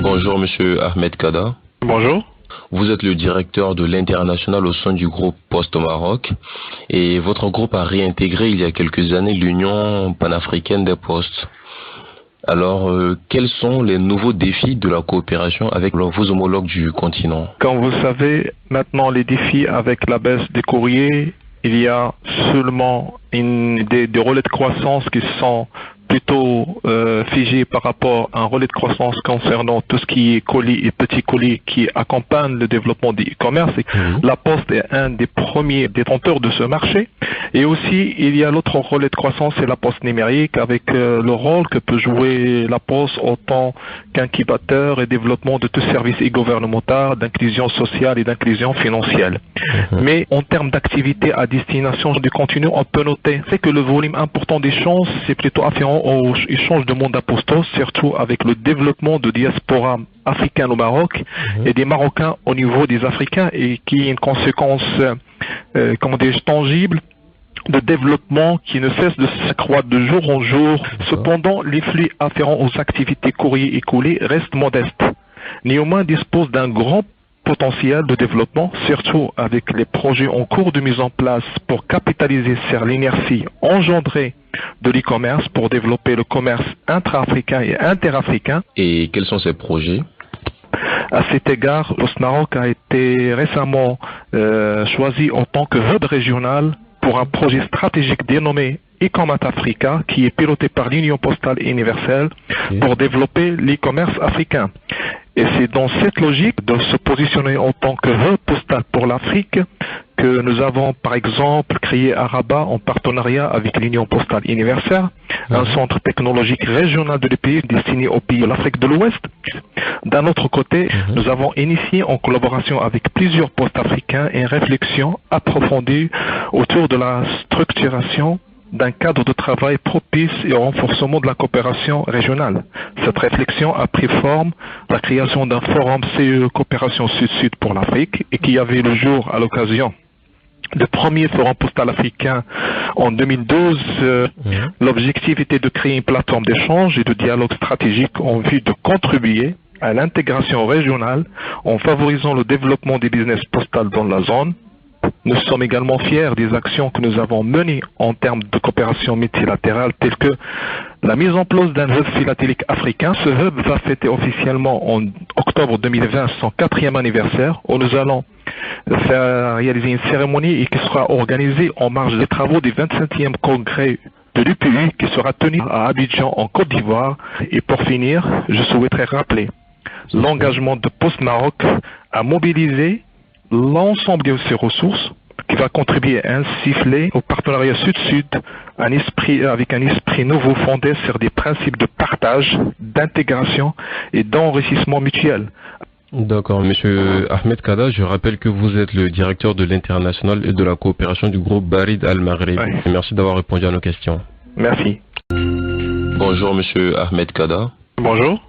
Bonjour Monsieur Ahmed Kada. Bonjour. Vous êtes le directeur de l'international au sein du groupe Poste au Maroc et votre groupe a réintégré il y a quelques années l'Union panafricaine des postes. Alors, quels sont les nouveaux défis de la coopération avec vos homologues du continent? Comme vous le savez, maintenant les défis avec la baisse des courriers, il y a seulement des relais de croissance qui sont plutôt figés par rapport à un relais de croissance concernant tout ce qui est colis et petits colis qui accompagnent le développement du e-commerce. La Poste est un des premiers détenteurs de ce marché. Et aussi, il y a l'autre relais de croissance, c'est la Poste numérique, avec le rôle que peut jouer la Poste en tant qu'incubateur et développement de tout service e-gouvernemental, d'inclusion sociale et d'inclusion financière. Mais en termes d'activité à destination du contenu, on peut noter que le volume important d'échanges, c'est plutôt afférent aux échanges de mandat postaux, surtout avec le développement de diaspora africaine au Maroc et des Marocains au niveau des Africains, et qui est une conséquence, tangible de développement qui ne cesse de s'accroître de jour en jour. Cependant, les flux afférents aux activités courrier et colis restent modestes. Néanmoins, dispose d'un grand potentiel de développement, surtout avec les projets en cours de mise en place pour capitaliser sur l'inertie engendrée de l'e-commerce pour développer le commerce intra-africain et interafricain. Et quels sont ces projets? À cet égard, Poste Maroc a été récemment choisi en tant que hub régional pour un projet stratégique dénommé e-commerce Africa, qui est piloté par l'Union postale universelle pour développer l'e-commerce africain. Et c'est dans cette logique de se positionner en tant que hub postal pour l'Afrique que nous avons par exemple créé à Rabat, en partenariat avec l'Union postale universelle, un centre technologique régional de l'EPI destiné aux pays de l'Afrique de l'Ouest. D'un autre côté, nous avons initié en collaboration avec plusieurs postes africains une réflexion approfondie autour de la structuration d'un cadre de travail propice et au renforcement de la coopération régionale. Cette réflexion a pris forme la création d'un forum CE Coopération Sud-Sud pour l'Afrique, et qui avait le jour à l'occasion du premier forum postal africain en 2012. L'objectif était de créer une plateforme d'échange et de dialogue stratégique en vue de contribuer à l'intégration régionale en favorisant le développement des business postales dans la zone. Nous sommes également fiers des actions que nous avons menées en termes de coopération multilatérale, telles que la mise en place d'un hub philatélique africain. Ce hub va fêter officiellement en octobre 2020 son 4e anniversaire, où nous allons faire réaliser une cérémonie et qui sera organisée en marge des travaux du 27e congrès de l'UPI qui sera tenu à Abidjan en Côte d'Ivoire. Et pour finir, je souhaiterais rappeler l'engagement de Poste Maroc à mobiliser l'ensemble de ses ressources, qui va contribuer à insuffler au partenariat Sud-Sud avec un esprit nouveau fondé sur des principes de partage, d'intégration et d'enrichissement mutuel. D'accord, Monsieur Ahmed Kada, je rappelle que vous êtes le directeur de l'international et de la coopération du groupe Barid Al-Maghreb. Merci d'avoir répondu à nos questions. Merci. Bonjour Monsieur Ahmed Kada. Bonjour.